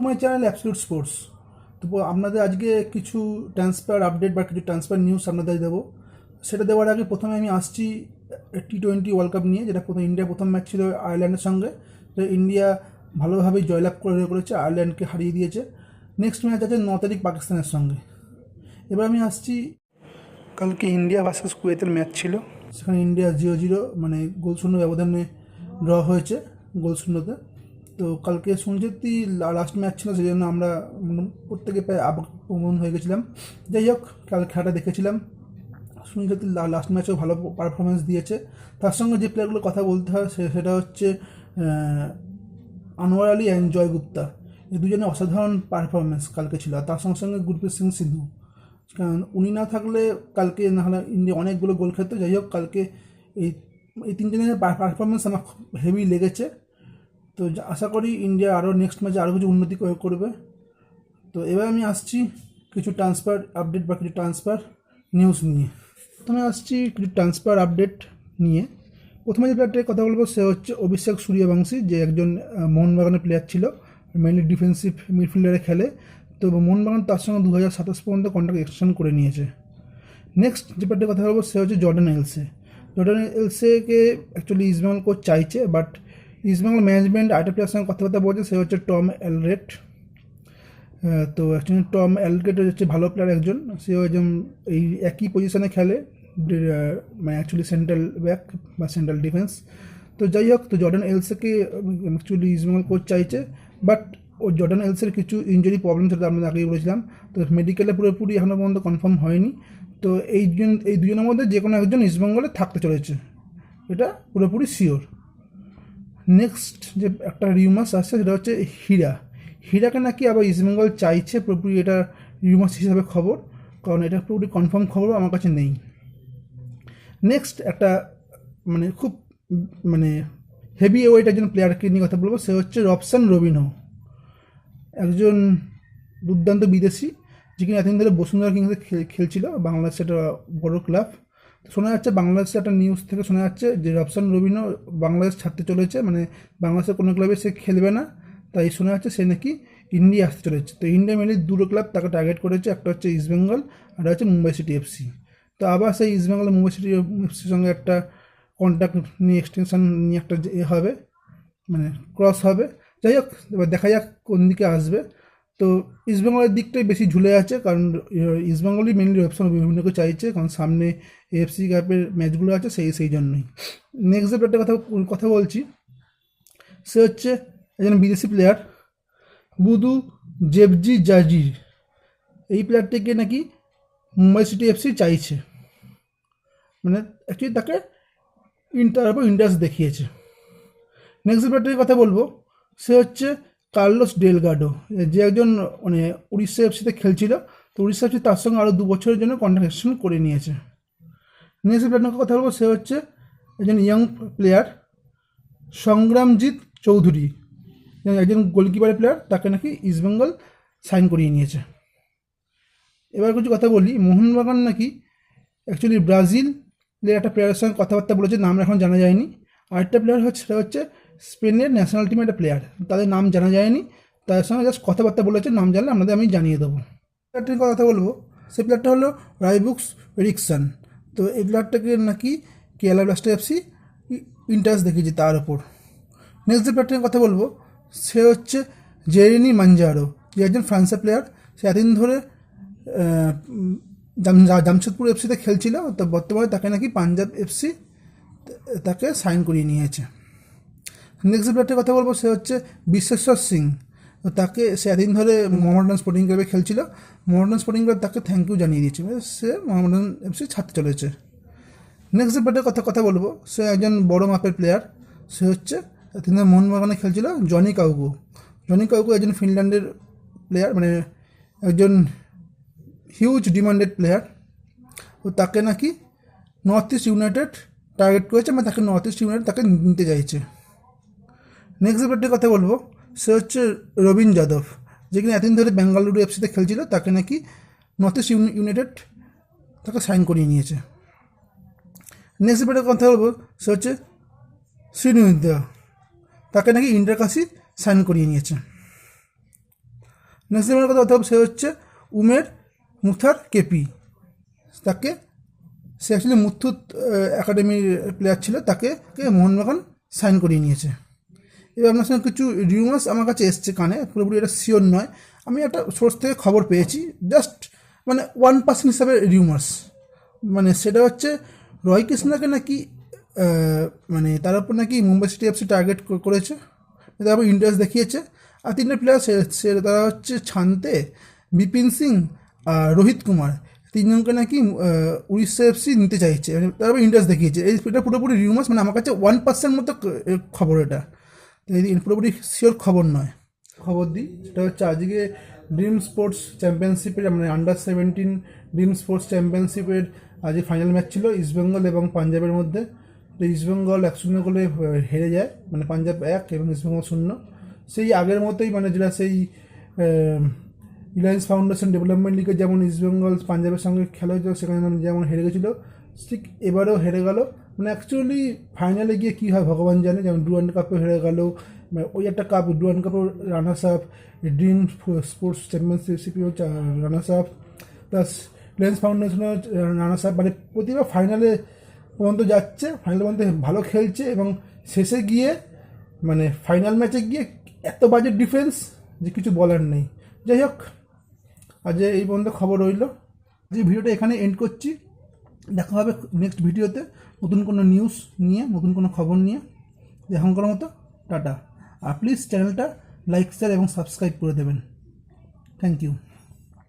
My channel absolute sports. তো আপনাদের আজকে কিছু ট্রান্সফার আপডেট বা কিছু ট্রান্সফার নিউজ আপনাদের দেবো। সেটা দেওয়ার আগে প্রথমে আমি আসছি T20 ওয়ার্ল্ড কাপ নিয়ে, যেটা প্রথম ইন্ডিয়া প্রথম ম্যাচ ছিল আয়ারল্যান্ডের সঙ্গে। তো ইন্ডিয়া ভালোভাবেই জয়লাভ করেছে, আয়ারল্যান্ডকে হারিয়ে দিয়েছে। নেক্সট ম্যাচ আছে 9 তারিখ পাকিস্তানের সঙ্গে। এবার আমি আসছি, কালকে ইন্ডিয়া ভার্সেস কুয়েতের ম্যাচ ছিল, সেখানে ইন্ডিয়া 0-0 মানে গোল শূন্য ব্যবধানে ড্র হয়েছে, গোল শূন্যতে। তো কালকে শুনছি লাস্ট ম্যাচ ছিল, সেই জন্য আমরা প্রত্যেকে প্রায় আবেগপ্রবণ হয়ে গেছিলাম। যাই হোক, কাল খেলাটা দেখেছিলাম। শুনছি লাস্ট ম্যাচেও ভালো পারফরমেন্স দিয়েছে। তার সঙ্গে যে প্লেয়ারগুলোর কথা বলতে হয় সেটা হচ্ছে আনোয়ার আলী অ্যান্ড জয় গুপ্তা। এই দুজনে অসাধারণ পারফরমেন্স কালকে ছিল। আর তার সঙ্গে সঙ্গে গুরপ্রীত সিং সিদ্ধু, কারণ উনি না থাকলে কালকে নাহলে ইন্ডিয়া অনেকগুলো গোল খেত। যাই হোক, কালকে এই এই তিনজনের পারফরমেন্স আমার খুব হেভি লেগেছে। তো আশা করি ইন্ডিয়া আরও নেক্সট ম্যাচে আরও কিছু উন্নতি করবে। তো এবার আমি আসছি কিছু ট্রান্সফার আপডেট বা কিছু ট্রান্সফার নিউজ নিয়ে। প্রথমে আসছি কিছু ট্রান্সফার আপডেট নিয়ে। প্রথমে যে প্লেয়ারটার কথা বলবো সে হচ্ছে অভিষেক সূর্যবংশী, যে একজন মোহনবাগানের প্লেয়ার ছিল, মেনলি ডিফেন্সিভ মিডফিল্ডারে খেলে। তো মোহনবাগান তার সঙ্গে 2027 পর্যন্ত কন্ট্রাক্ট এক্সটেনশন করে নিয়েছে। নেক্সট যে প্লেয়ারটার কথা বলবো সে হচ্ছে জর্ডান এলসে। জর্ডান এলসেকে অ্যাকচুয়ালি ইস্টবেঙ্গল কোচ চাইছে, বাট ইস্টবেঙ্গল ম্যানেজমেন্ট আরেকটা প্লেয়ার সঙ্গে কথাবার্তা বলছে, সে হচ্ছে টম এলরেট। তো অ্যাকচুয়ালি টম এলরেট হচ্ছে ভালো প্লেয়ার একজন, সেও একজন এই একই পজিশনে খেলে, মানে অ্যাকচুয়ালি সেন্ট্রাল ব্যাক বা সেন্ট্রাল ডিফেন্স। তো যাই হোক, তো জর্ডান এলসেকে অ্যাকচুয়ালি ইস্টবেঙ্গল কোচ চাইছে, বাট ও জর্ডান এলসের কিছু ইঞ্জুরি প্রবলেম সেটা আমরা আগেই বলেছিলাম। তো মেডিকেলে পুরোপুরি এখনও পর্যন্ত কনফার্ম হয়নি। তো এই দুজনের মধ্যে যে কোনো একজন ইস্টবেঙ্গলে থাকতে চলেছে, এটা পুরোপুরি শিওর। নেক্সট যে একটা রিউমার্স আসছে সেটা হচ্ছে হীরাকে নাকি আবার ইস্টবেঙ্গল চাইছে, পুরোপুরি এটা রিউমার্স হিসাবে খবর, কারণ এটা পুরোপুরি কনফার্ম খবর আমার কাছে নেই। নেক্সট একটা মানে খুব মানে হেভি ওয়েট একজন প্লেয়ারকে নিয়ে কথা বলবো, সে হচ্ছে রবসান রবিনহো, একজন দুর্দান্ত বিদেশি, যে কিনা এতদিন ধরে বসুন্ধরা কিংসে খেলছিল, বাংলাদেশের একটা বড় ক্লাব। শোনা যাচ্ছে বাংলাদেশের একটা নিউজ থেকে শোনা যাচ্ছে যে রবসান রবিনহো বাংলাদেশ ছাড়তে চলেছে, মানে বাংলাদেশের কোনো ক্লাবে সে খেলবে না। তাই শোনা যাচ্ছে সে নাকি ইন্ডিয়া আসতে চলেছে। তো ইন্ডিয়া মেনলি দুটো ক্লাব তাকে টার্গেট করেছে, একটা হচ্ছে ইস্টবেঙ্গল আর হচ্ছে মুম্বাই সিটি এফসি। তো আবার সেই ইস্টবেঙ্গল মুম্বাই সিটি এফসির সঙ্গে একটা কন্ট্যাক্ট নিয়ে এক্সটেনশন নিয়ে একটা হবে, মানে ক্রস হবে। যাই হোক, এবার দেখা যাক কোন দিকে আসবে। তো ইস্টবেঙ্গলের দিকটাই বেশি ঝুলে আছে, কারণ ইস্টবেঙ্গলই মেনলি অপশন বিভিন্নকে চাইছে, কারণ সামনে এএফসি কাপের ম্যাচগুলো আছে, সেই জন্যই। নেক্সট যে প্লেয়ারটার কথা বলছি সে হচ্ছে একজন বিদেশি প্লেয়ার, বুদু জেবজি জাজির। এই প্লেয়ারটিকে নাকি মুম্বাই সিটি এফসি চাইছে, মানে অ্যাকচুয়ালি তাকে তার উপর ইন্টারেস্ট দেখিয়েছে। নেক্সট প্লেয়ারটির কথা বলবো সে হচ্ছে কার্লোস ডেলগাডো, যে একজন মানে উড়িষ্যা এফসিতে খেলছিল। তো উড়িষ্যা এফসি তার সঙ্গে আরও 2 বছরের জন্য কন্ট্রাক্ট এক্সটেনশন করে নিয়েছে। নেক্সট প্লেয়ারের কথা বলবো সে হচ্ছে একজন ইয়ং প্লেয়ার সংগ্রামজিৎ চৌধুরী, একজন গোলকিপারের প্লেয়ার, তাকে নাকি ইস্টবেঙ্গল সাইন করিয়ে নিয়েছে। এবার কিছু কথা বলি, মোহনবাগান নাকি অ্যাকচুয়ালি ব্রাজিলের একটা প্লেয়ারের সঙ্গে কথাবার্তা বলেছে, নাম এখন জানা যায়নি। আরেকটা প্লেয়ার হচ্ছে সেটা হচ্ছে স্পেনের ন্যাশনাল টিমের একটা প্লেয়ার, তাদের নাম জানা যায়নি, তাদের সঙ্গে জাস্ট কথাবার্তা বলেছে, নাম জানলে আপনাদের আমি জানিয়ে দেবো। প্লেয়ারটির কথা বলবো, সেই প্লেয়ারটা হলো রাইবুক্স এরিকসন। তো এই প্লেয়ারটাকে নাকি কেরালা ব্লাস্টার এফসি ইন্টারেস্ট দেখিয়েছে তার ওপর। নেক্সট যে প্লেয়ারটির কথা বলবো সে হচ্ছে জেরেমি মাঞ্জারো, যে একজন ফ্রান্সের প্লেয়ার। সে এতদিন ধরে জামশেদপুর এফসিতে খেলছিল, তো বর্তমানে তাকে নাকি পাঞ্জাব এফসি তাকে সাইন করিয়ে নিয়েছে। নেক্সট প্লেয়ারটির কথা বলবো সে হচ্ছে বিশ্বেশ্বর সিং। তো তাকে সে এতদিন ধরে মোহামেডান স্পোর্টিং ক্লাবে খেলছিল, মোহামেডান স্পোর্টিং ক্লাব তাকে থ্যাংক ইউ জানিয়ে দিয়েছে, সে মোহামেডান এফসি ছাড়তে চলেছে। নেক্সট প্লেয়ারের কথা বলবো সে একজন বড় মাপের প্লেয়ার, সে হচ্ছে তিনি মোহনবাগানে খেলছিল জনি কাউকো। জনি কাউকো একজন ফিনল্যান্ডের প্লেয়ার, মানে একজন হিউজ ডিমান্ডেড প্লেয়ার। তো তাকে নাকি নর্থ ইস্ট ইউনাইটেড টার্গেট করেছে, মানে তাকে নর্থ ইস্ট ইউনাইটেড তাকে নিতে চাইছে। নেক্সট প্লেয়ারটির কথা বলবো সে হচ্ছে রবিন যাদব, যে কিনা এতদিন ধরে বেঙ্গালুরু এফসিতে খেলছিল, তাকে নাকি নর্থ ইস্ট ইউনাইটেড তাকে সাইন করিয়ে নিয়েছে। নেক্সট প্লেয়ারের কথা বলবো সে হচ্ছে শ্রীনিধা, তাকে নাকি ইন্টার কাশি সাইন করিয়ে নিয়েছে। নেক্সট জেনারের কথা বলতে হবে, সে হচ্ছে উমের মুথার কেপি। সে অ্যাকচুয়ালি মুথুত একাডেমির প্লেয়ার ছিল, তাকে মোহনবাগান সাইন করিয়ে নিয়েছে। এবার আপনার সঙ্গে কিছু রিউমার্স আমার কাছে এসছে কানে, পুরোপুরি এটা শিওর নয়, আমি একটা সোর্স থেকে খবর পেয়েছি, জাস্ট 1% হিসাবে রিউমার্স। সেটা হচ্ছে রয় কৃষ্ণাকে নাকি তার উপর নাকি মুম্বাই সিটি এফসি টার্গেট করেছে, তারপর ইন্টারেস্ট দেখিয়েছে। আর 3টে প্লেয়ার তারা হচ্ছে ছান্তে, বিপিন সিং আর রোহিত কুমার, 3জনকে নাকি উড়িষ্যা এফসি নিতে চাইছে, তারপর ইন্টারেস্ট দেখিয়েছে। এটা পুরোপুরি রিউমার্স, আমার কাছে 1% মতো খবর, এটা পুরোপুরি শিওর খবর নয়। খবর দিই, সেটা হচ্ছে আজকে ড্রিম স্পোর্টস চ্যাম্পিয়নশিপের আন্ডার-17 ড্রিম স্পোর্টস চ্যাম্পিয়নশিপের আজকে ফাইনাল ম্যাচ ছিল ইস্টবেঙ্গল এবং পাঞ্জাবের মধ্যে। তো ইস্টবেঙ্গল 1-0 গোলে হেরে যায়, পাঞ্জাব 1 এবং ইস্টবেঙ্গল 0। সেই আগের মতোই যেটা সেই রিলায়েন্স ফাউন্ডেশন ডেভেলপমেন্ট লিগে যেমন ইস্টবেঙ্গল পাঞ্জাবের সঙ্গে খেলা হয়েছিল, সেখানে যেমন হেরে গেছিলো, ঠিক এবারেও হেরে গেল। অ্যাকচুয়ালি ফাইনালে গিয়ে কী হয় ভগবান জানে, যেমন ডুরান্ড কাপে হেরে গেল, ওই একটা কাপ ডুরান্ড কাপের runners up, dream sports championship runners up, plus Reliance ফাউন্ডেশনের রানার্স আপ, প্রতিবার ফাইনালে পর্যন্ত যাচ্ছে, ফাইনাল পর্যন্ত ভালো খেলছে, এবং শেষে গিয়ে ফাইনাল ম্যাচে গিয়ে এত বাজে ডিফেন্স যে কিছু বলার নেই। যাই হোক, আজ এই পর্যন্ত খবর রইল। যে ভিডিওটা এখানে এন্ড করছি, দেখা হবে নেক্সট ভিডিওতে নতুন কোনো নিউজ নিয়ে, নতুন কোনো খবর নিয়ে। এখনকার মতো টাটা। আর প্লিজ চ্যানেলটা লাইক, শেয়ার এবং সাবস্ক্রাইব করে দেবেন। Thank you.